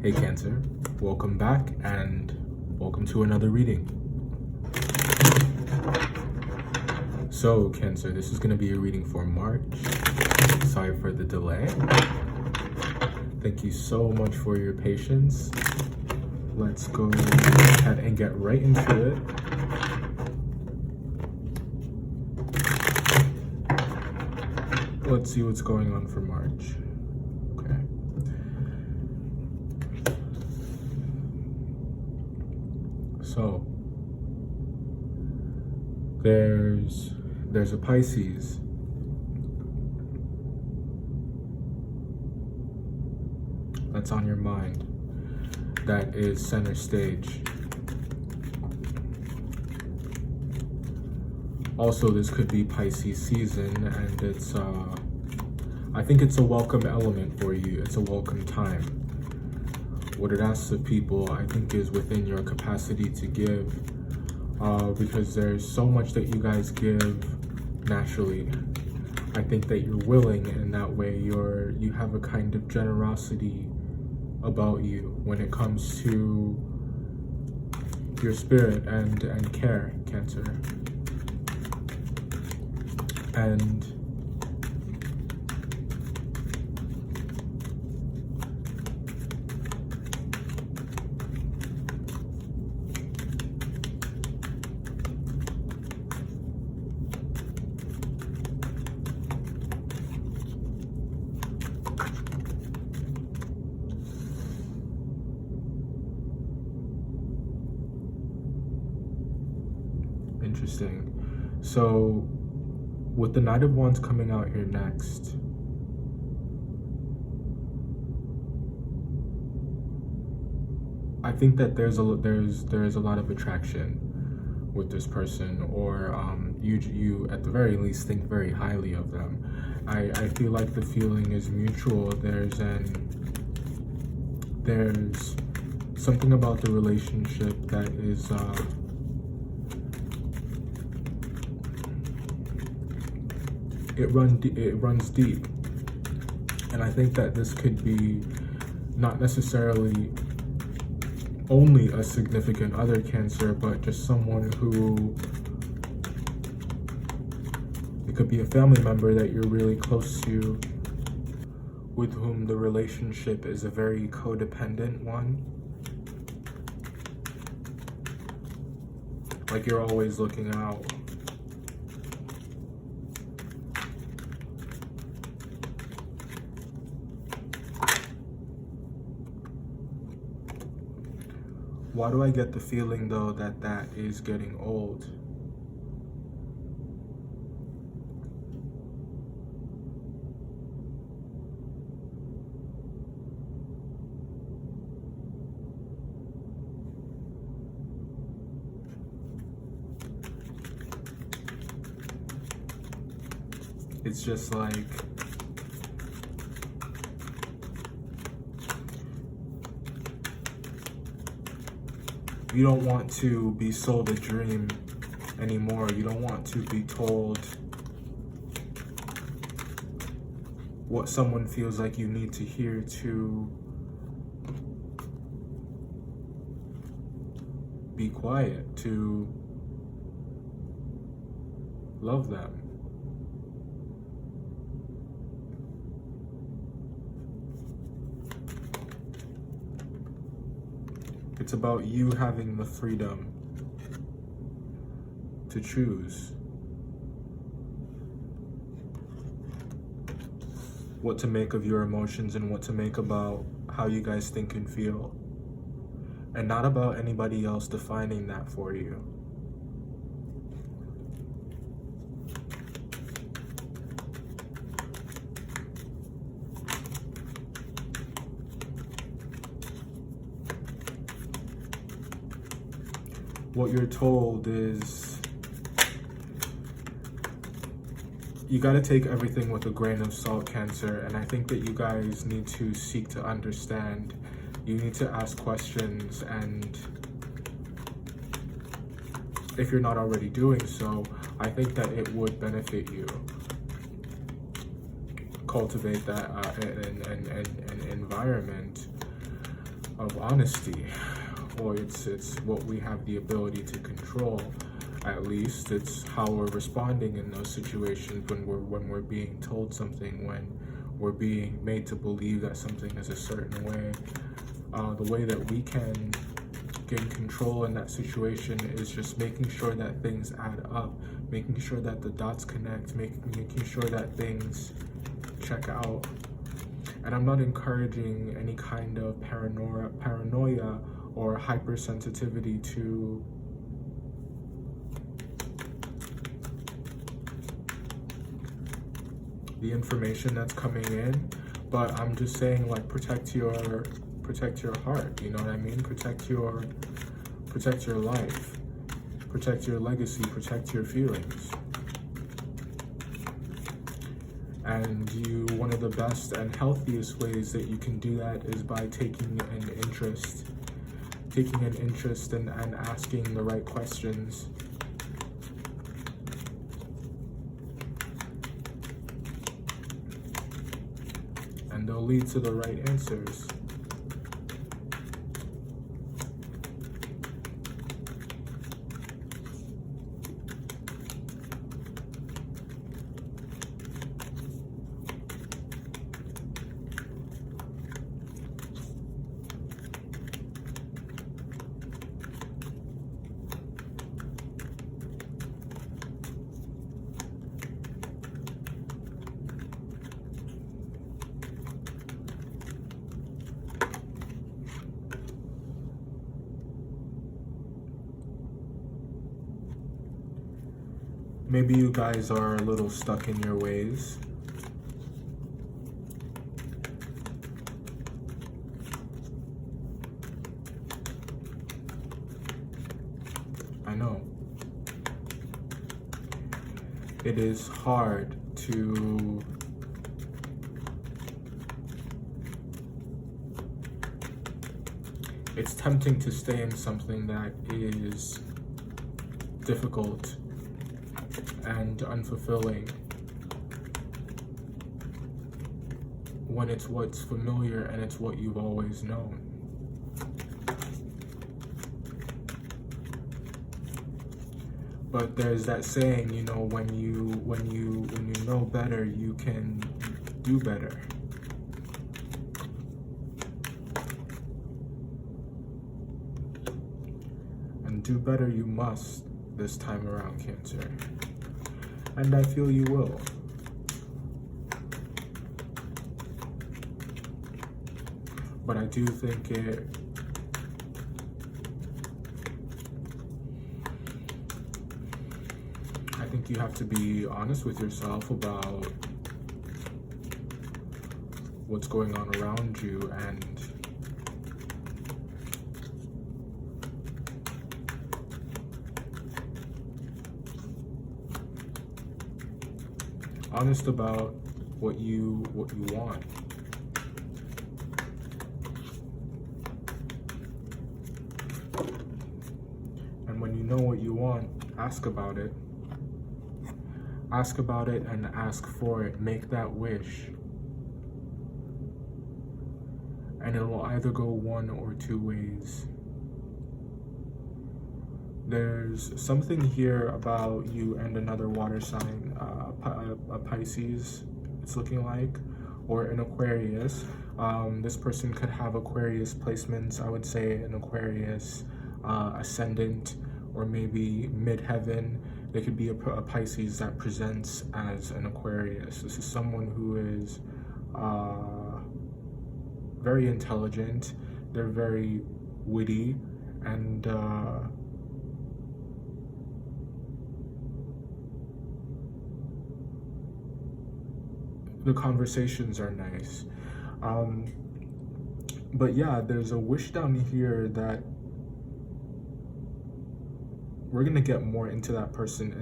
Hey Cancer, welcome back and welcome to another reading. So Cancer, this is going to be a reading for March. Sorry for the delay. Thank you so much for your patience. Let's go ahead and get right into it. Let's see what's going on for March. Okay. So there's a Pisces. That's on your mind. That is center stage. Also, this could be Pisces season, and it's I think it's a welcome element for you. It's a welcome time. What it asks of people, I think, is within your capacity to give, because there's so much that you guys give naturally. I think that you're willing, and that way you have a kind of generosity about you when it comes to your spirit and care, Cancer. And interesting. So with the Knight of Wands coming out here next, I think that there's a lot of attraction with this person, or you at the very least think very highly of them. I feel like the feeling is mutual. There's something about the relationship that is it runs deep, and I think that this could be not necessarily only a significant other, Cancer, but just someone who, it could be a family member that you're really close to, with whom the relationship is a very codependent one. Like you're always looking out. Why do I get the feeling, though, that is getting old? It's just like you don't want to be sold a dream anymore. You don't want to be told what someone feels like you need to hear to be quiet, to love them. It's about you having the freedom to choose what to make of your emotions and what to make about how you guys think and feel, and not about anybody else defining that for you. What you're told is you got to take everything with a grain of salt, Cancer, and I think that you guys need to seek to understand. You need to ask questions, and if you're not already doing so, I think that it would benefit you. Cultivate that an environment of honesty, or it's what we have the ability to control. At least it's how we're responding in those situations when we're being told something, when we're being made to believe that something is a certain way. The way that we can gain control in that situation is just making sure that things add up, making sure that the dots connect, making sure that things check out. And I'm not encouraging any kind of paranoia or hypersensitivity to the information that's coming in, but I'm just saying, like, protect your heart, you know what I mean? Protect your life, protect your legacy, protect your feelings. And one of the best and healthiest ways that you can do that is by taking an interest and asking the right questions. And they'll lead to the right answers. Maybe you guys are a little stuck in your ways. I know. It is hard to it's tempting to stay in something that is difficult and unfulfilling when it's what's familiar and it's what you've always known. But there's that saying, you know, when you know better, you can do better. And do better you must this time around, Cancer. And I feel you will. But I do think you have to be honest with yourself about what's going on around you, and honest about what you want. And when you know what you want, ask about it. Ask about it and ask for it. Make that wish. And it will either go one or two ways. There's something here about you and another water sign, a Pisces, it's looking like, or an Aquarius. This person could have Aquarius placements, I would say an Aquarius ascendant, or maybe midheaven. They could be a Pisces that presents as an Aquarius. This is someone who is very intelligent, they're very witty, and the conversations are nice. But yeah, there's a wish down here that we're gonna get more into that person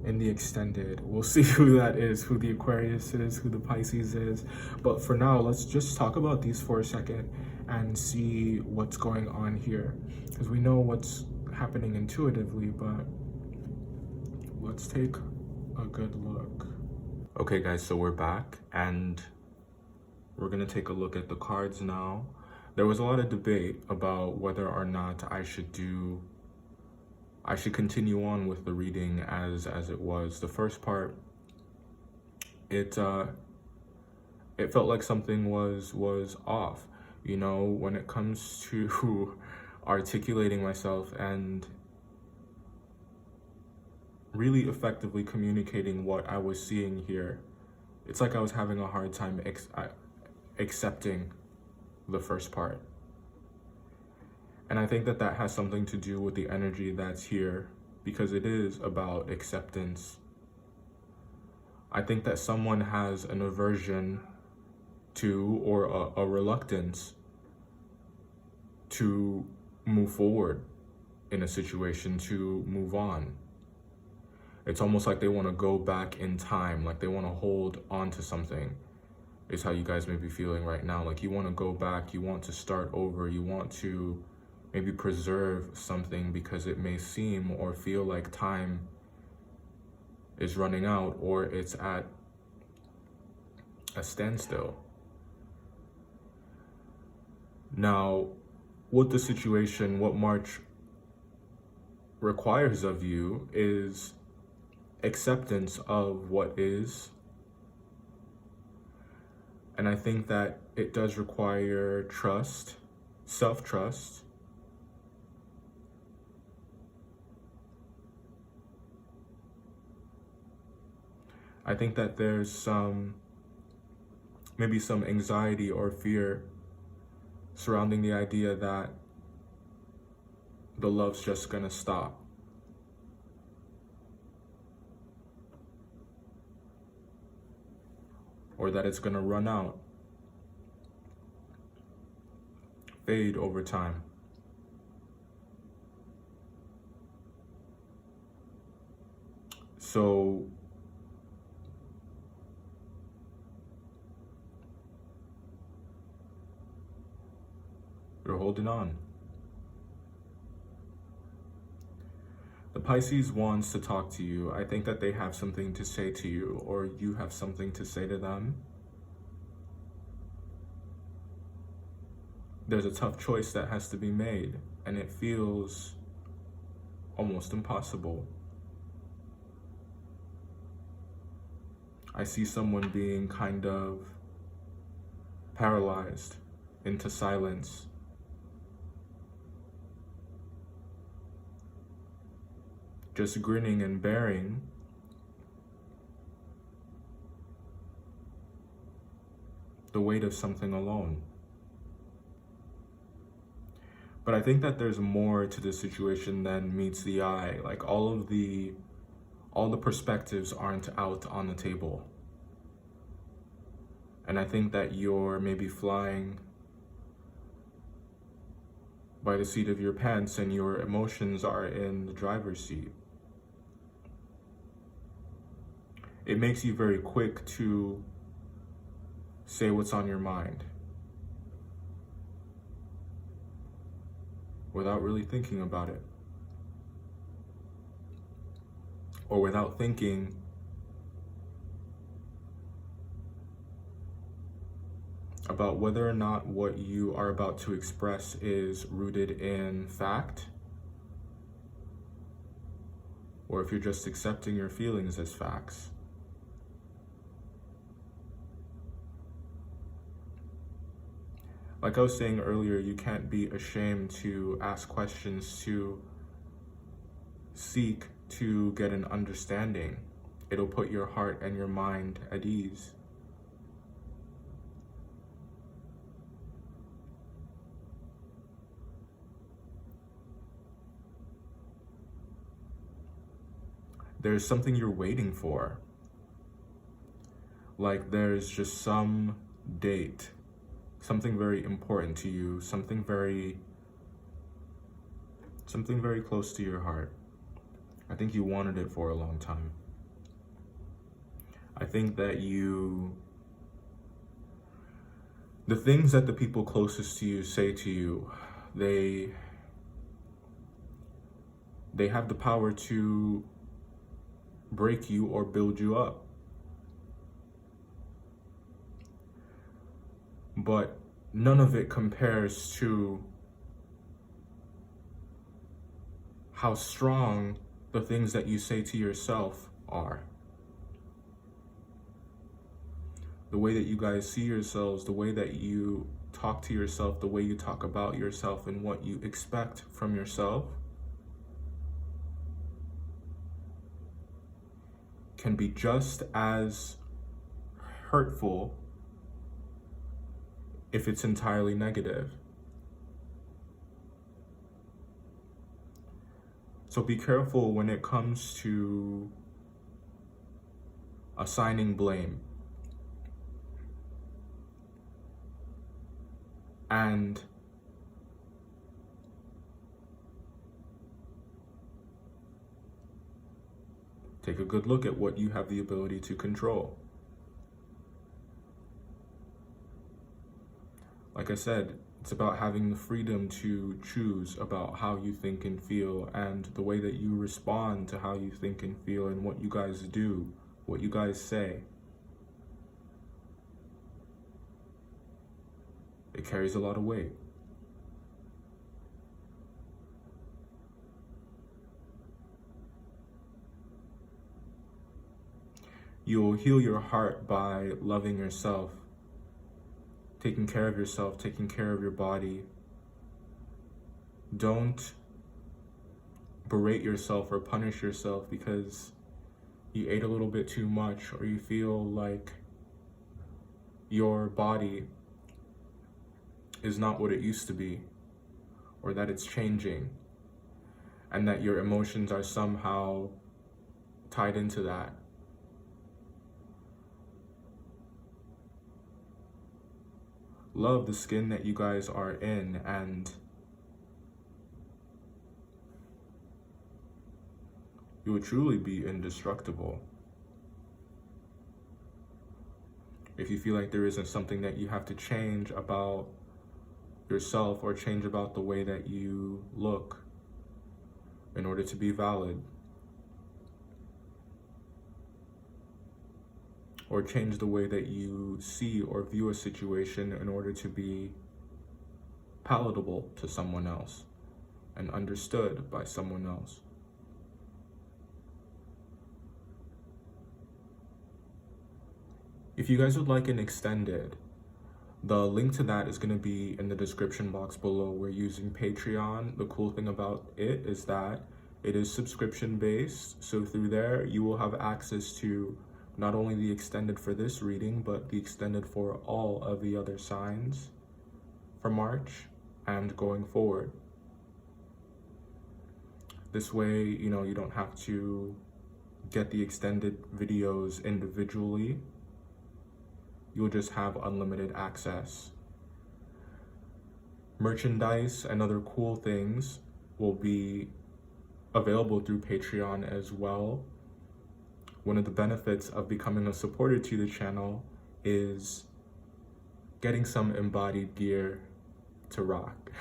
in the extended. We'll see who that is, who the Aquarius is, who the Pisces is. But for now, let's just talk about these for a second and see what's going on here. Because we know what's happening intuitively, but let's take a good look. Okay guys, so we're back and we're gonna take a look at the cards now. There was a lot of debate about whether or not I should continue on with the reading as it was. The first part, it it felt like something was off, you know, when it comes to articulating myself and really effectively communicating what I was seeing here. It's like I was having a hard time accepting the first part. And I think that that has something to do with the energy that's here, because it is about acceptance. I think that someone has an aversion to, or a reluctance to move forward in a situation, to move on. It's almost like they want to go back in time, like they want to hold on to something, is how you guys may be feeling right now. Like you want to go back, you want to start over, you want to maybe preserve something because it may seem or feel like time is running out, or it's at a standstill. Now, what the situation, what March requires of you is acceptance of what is. And I think that it does require trust, self-trust. I think that there's maybe some anxiety or fear surrounding the idea that the love's just gonna stop. Or that it's gonna run out, fade over time. So you're holding on. The Pisces wants to talk to you. I think that they have something to say to you, or you have something to say to them. There's a tough choice that has to be made, and it feels almost impossible. I see someone being kind of paralyzed into silence. Just grinning and bearing the weight of something alone. But I think that there's more to the situation than meets the eye. Like all the perspectives aren't out on the table. And I think that you're maybe flying by the seat of your pants and your emotions are in the driver's seat. It makes you very quick to say what's on your mind without really thinking about it, or without thinking about whether or not what you are about to express is rooted in fact, or if you're just accepting your feelings as facts. Like I was saying earlier, you can't be ashamed to ask questions, to seek to get an understanding. It'll put your heart and your mind at ease. There's something you're waiting for. Like there's just some date, something very important to you, something very close to your heart. I think you wanted it for a long time. I think that the things that the people closest to you say to you, they have the power to break you or build you up. But none of it compares to how strong the things that you say to yourself are. The way that you guys see yourselves, the way that you talk to yourself, the way you talk about yourself, and what you expect from yourself can be just as hurtful if it's entirely negative. So be careful when it comes to assigning blame. And take a good look at what you have the ability to control. Like I said, it's about having the freedom to choose about how you think and feel, and the way that you respond to how you think and feel, and what you guys do, what you guys say. It carries a lot of weight. You'll heal your heart by loving yourself, taking care of yourself, taking care of your body. Don't berate yourself or punish yourself because you ate a little bit too much, or you feel like your body is not what it used to be, or that it's changing, and that your emotions are somehow tied into that. Love the skin that you guys are in, and you will truly be indestructible. If you feel like there isn't something that you have to change about yourself, or change about the way that you look in order to be valid, or change the way that you see or view a situation in order to be palatable to someone else and understood by someone else. If you guys would like an extended, the link to that is going to be in the description box below. We're using Patreon. The cool thing about it is that it is subscription based. So through there, you will have access to not only the extended for this reading, but the extended for all of the other signs for March and going forward. This way, you don't have to get the extended videos individually. You'll just have unlimited access. Merchandise and other cool things will be available through Patreon as well. One of the benefits of becoming a supporter to the channel is getting some embodied gear to rock.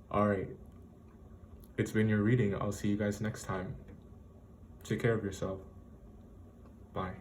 All right, it's been your reading. I'll see you guys next time. Take care of yourself. Bye.